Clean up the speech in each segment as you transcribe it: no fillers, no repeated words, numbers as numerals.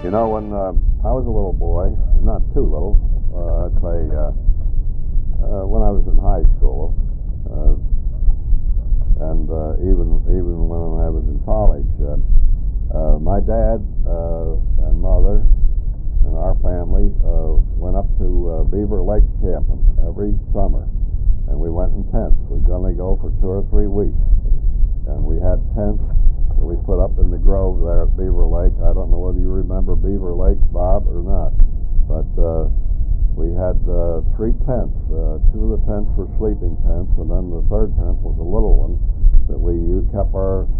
You know, when I was a little boy, not too little, I'd say when I was in high school, and even when I was in college, my dad and mother and our family went up to Beaver Lake camping every summer, and we went in tents. We'd only go for 2 or 3 weeks, and we had tents that we put up in the grove there at Beaver Lake. I don't know whether you remember Beaver Lake, Bob, or not, but we had 3 tents. 2 of the tents were sleeping tents, and then the third tent was a little one that we used for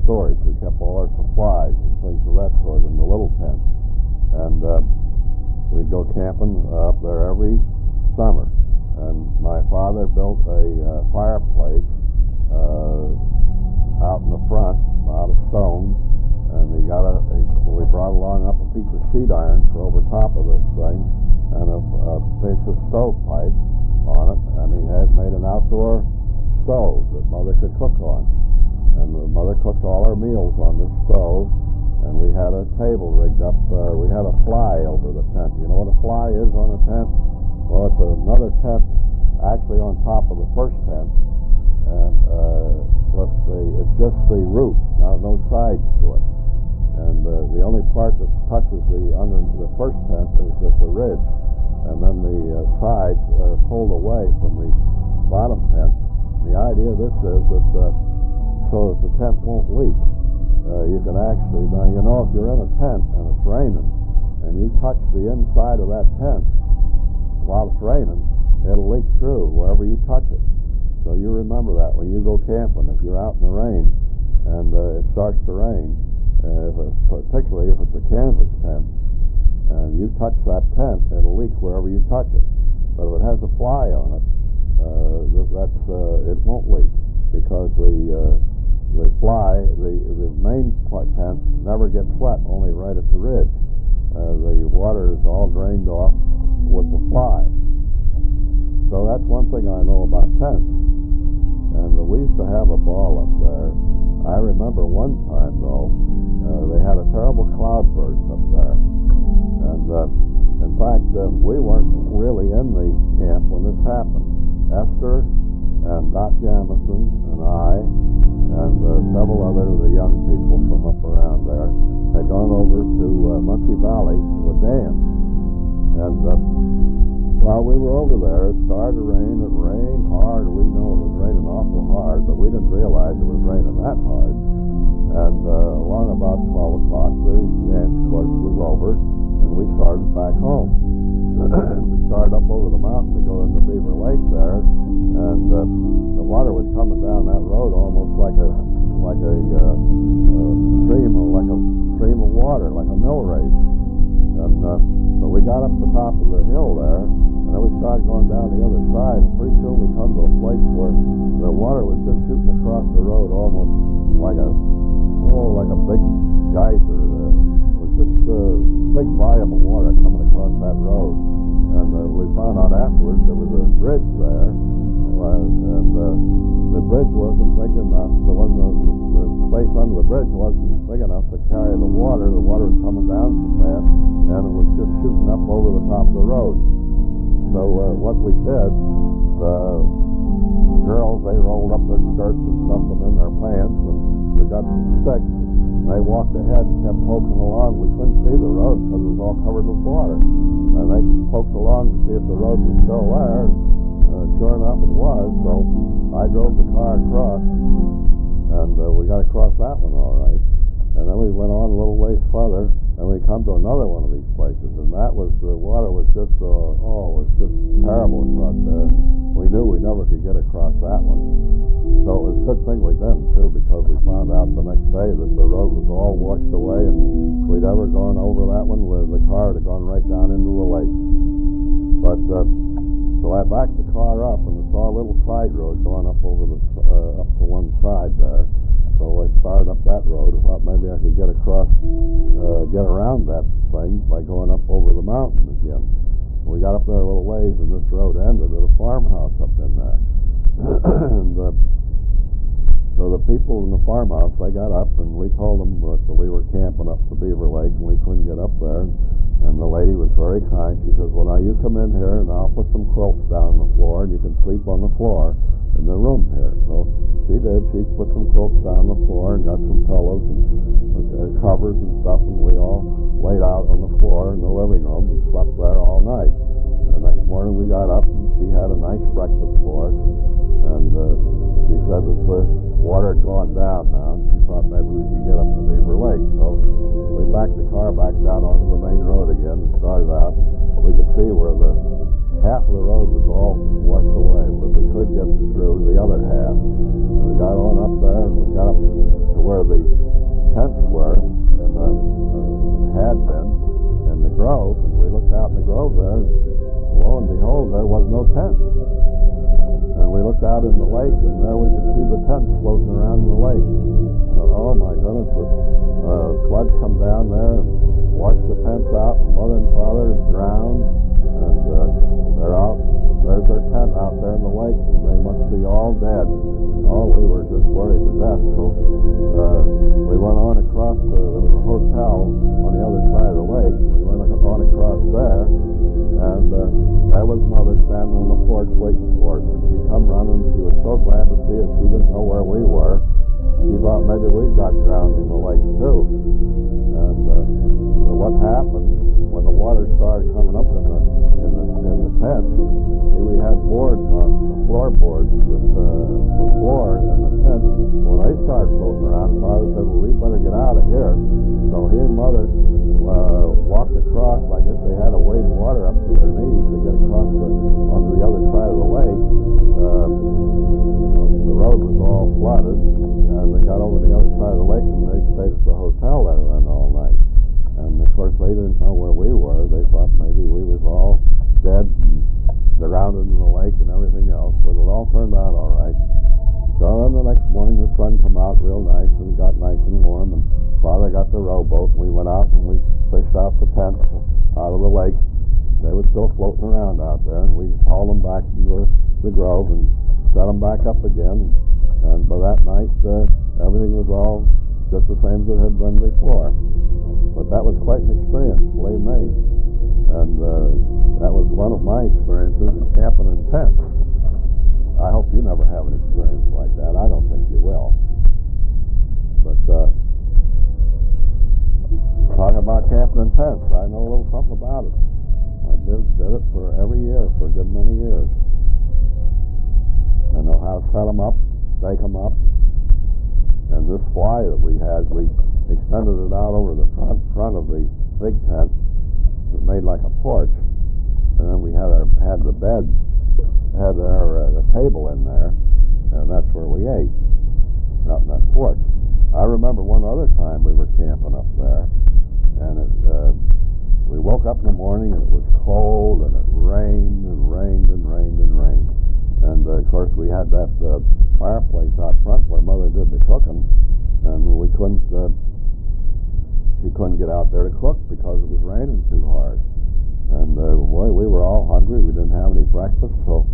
storage. We kept all our supplies and things of that sort in the little tent, and we'd go camping up there every summer. And my father built a fireplace out in the front, out of stones, and we brought along up a piece of sheet iron for over top of this thing, and a piece of stovepipe on it, and he had made an outdoor stove that Mother could cook on. And Mother cooked all our meals on this stove, and we had a table rigged up. We had a fly over the tent. You know what a fly is on a tent? Well, it's another tent actually on top of the first tent, and but it's just the roof, no sides to it. And the only part that touches under the first tent is at the ridge, and then the sides are pulled away from the bottom tent. The idea of this is that so that the tent won't leak. You can actually, now you know, if you're in a tent and it's raining and you touch the inside of that tent while it's raining, it'll leak through wherever you touch it. So you remember that when you go camping. If you're out in the rain and it starts to rain, particularly if it's a canvas tent, and you touch that tent, it'll leak wherever you touch it. But if it has a fly on it, it won't leak, because the fly, the main tent never gets wet, only right at the ridge. The water is all drained off with the fly. So that's one thing I know about tents. And we used to have a ball up there. I remember one time, though, they had a terrible cloudburst up there. And in fact, we weren't really in the camp when this happened. Esther and Dot Jamison and I and several other of the young people from up around there had gone over to Muncie Valley to a dance. And while we were over there, it started to rain. It rained hard. We know it was raining awful hard, but we didn't realize it was raining that hard. And along about 12 o'clock, the dance course was over, and we started back home. We started up over the mountain to go into Beaver Lake there, and the water was coming down that road almost like a stream of water, like a mill race. And so we got up the top of the hill there, and then we started going down the other side, and pretty soon we come to a place where the water was just shooting across the road almost like a big geyser. It was just a big volume of water coming across that road. And we found out afterwards there was a bridge there, and the bridge wasn't big enough. The space under the bridge wasn't big enough to carry the water. The water was coming down so fast, and it was just shooting up over the top of the road. So what we did, the girls, they rolled up their skirts and stuffed them in their pants, and we got some sticks. They walked ahead and kept poking along. We couldn't see the road because it was all covered with water. And they poked along to see if the road was still there. Sure enough, it was. So I drove the car across, and we got across that one all right. And then we went on a little ways further, and we come to another one of these places, and that was, the water was just, it was just terrible across there. We knew we never could get across that one. So it was a good thing we didn't, too, because we found out the next day that the road was all washed away, and if we'd ever gone over that one, the car would have gone right down into the lake. But so I backed the car up, and I saw a little side road going up over up to one side there. So I started up that road. I thought maybe I could get across, get around that thing by going up over the mountain again. We got up there a little ways, and this road ended at a farmhouse up in there. And So the people in the farmhouse, they got up, and we told them that we were camping up to Beaver Lake, and we couldn't get up there. And the lady was very kind. She says, well, now you come in here, and I'll put some quilts down on the floor, and you can sleep on the floor in the room here. So she did. She put some quilts down on the floor and got some pillows and covers and stuff, and we all laid out on the floor in the living room and slept there all night. And the next morning we got up, and she had a nice breakfast for us, and she said that the water had gone down now, and she thought maybe we could get up to Beaver Lake. So we backed the car back down onto the main road again and started out. We could see where the half of the road was all washed away, but we could get through the other half. And we got on up there, and we got up to where the tents were, and had been in the grove, and we looked out in the grove there, and lo and behold, there was no tent. And we looked out in the lake, and there we could see the tents floating around in the lake. Oh my goodness, the floods come down there and wash the tents out, and Mother and Father is drowned, and they're out. There's their tent out there in the lake, and they must be all dead. Oh, we were just worried to death. So we went on across, there was a hotel on the other side of the lake. We went on across there, and there was Mother standing on the porch waiting for us. And she come running. She was so glad to see us. She didn't know where we were. She thought maybe we got drowned in the lake too. And so what happened when the water started coming up in the tents? See, we had boards on floorboards for floor in the tents. When they started floating around, Father said, "Well, we better get out of here." So he and Mother walked across. I guess they had to wade water up to their knees to get across onto the other side of the lake. The road was all flooded, and they got over to the other side of the lake, and they stayed at the hotel there then all night. And of course they didn't know where we were. They thought maybe we was all dead and drowned in the lake and everything else, but it all turned out all right. So then the next morning the sun come out real nice, and it got nice and warm, and Father got the rowboat, and we went out and we fished out the tents out of the lake. They were still floating around out there, and we hauled them back into the grove and set them back up again. And by that night, everything was all just the same as it had been before. But that was quite an experience, believe me. And that was one of my experiences in camping in tents. I hope you never have an experience like that. I don't think you will. But talking about camping in tents, I know a little something about it. I did it for every year for a good many years. I know how to set them up, stake them up. And this fly that we had, we extended it out over the front of the big tent. It made like a porch. And then we had the bed, had our table in there, and that's where we ate, out in that porch. I remember one other time we were camping up there, and we woke up in the morning, and it was cold, and it rained and rained and rained and rained. And of course we had that fireplace out front where Mother did the cooking, and we couldn't. She couldn't get out there to cook because it was raining too hard. And boy, we were all hungry. We didn't have any breakfast, so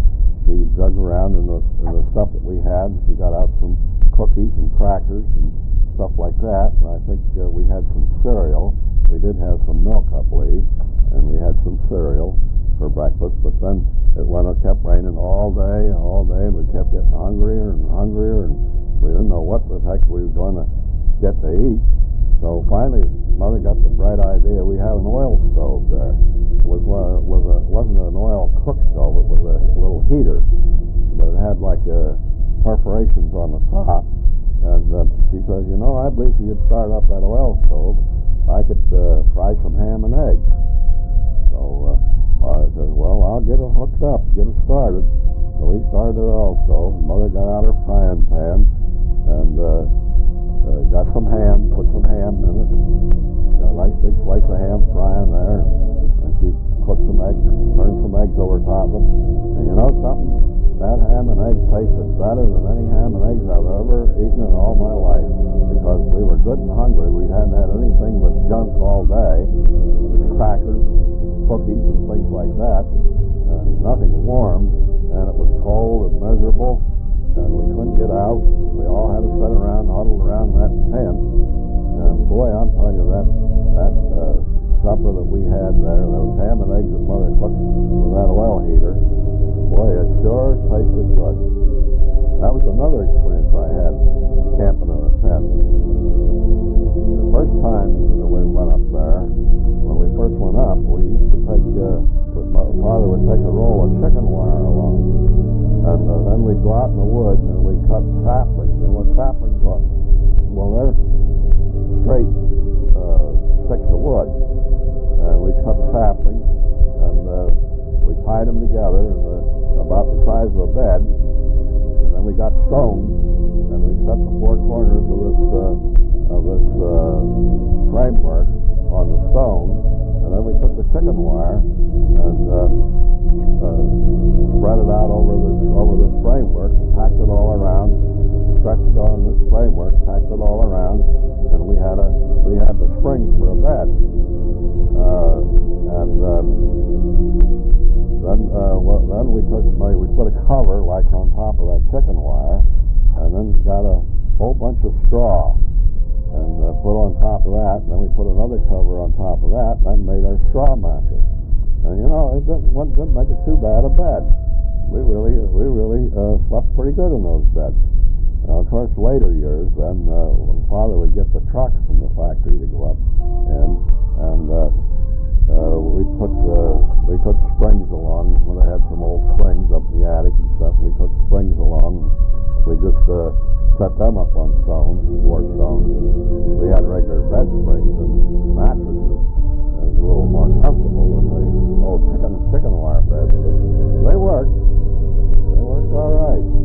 she dug around in the stuff that we had, and she got out some cookies and crackers and stuff like that. And I think we had some cereal. We did have some milk, I believe, and we had some cereal for breakfast. But then it kept raining all day, and we kept getting hungrier and hungrier, and we didn't know what the heck we were going to get to eat. So finally, Mother got the bright idea. We had an oil stove there. It wasn't an oil cook stove. It was a little heater, but it had like perforations on the top. And she says, "You know, I believe if you'd start up that oil stove, I could fry some ham and eggs." So I said, "Well, I'll get it hooked up, get it started." So we started the oil stove, and Mother got out her frying pan and got some ham, put some ham in it. Got a nice big slice of ham frying there, and she cooked some eggs, turned some eggs over top of it. And you know something? That ham and eggs tasted better than any ham and eggs I've ever eaten in all my life, because we were good and hungry. We hadn't had anything but junk all day, just crackers, cookies, and things like that, and nothing warm. And it was cold and miserable, and we couldn't get out. We all had to sit around, huddled around that tent. And boy, I'm telling you, that supper that we had there, those ham and eggs that Mother cooked with that oil heater, boy, it sure tasted good. That was another experience I had camping in a tent. The first time that we went up there, when we first went up, we used to take, my father would take a roll of chicken wire along, and then we'd go out in the woods and we'd cut saplings. And what saplings are? Well, they're straight sticks of wood, and we cut saplings, and we tied them together about the size of a bed, and then we got stones, and we set the four corners of this framework on the stones, and then we took the chicken wire and spread it out over this framework, tacked it all around, stretched it on this framework, tacked it all around, and we had the springs for a bed. Then we put a cover like on top of that chicken wire, and then got a whole bunch of straw and put on top of that. And then we put another cover on top of that, and then made our straw mattress. And it didn't make it too bad a bed. We really slept pretty good in those beds. Now, of course, later years, then Father would get the truck from the factory to go up, and we took springs along. Mother had some old springs up in the attic and stuff. We took springs along. We just set them up on stones, 4 stones, and we had regular bed springs and mattresses. It was a little more comfortable than the old chicken wire beds, but they worked. They worked all right.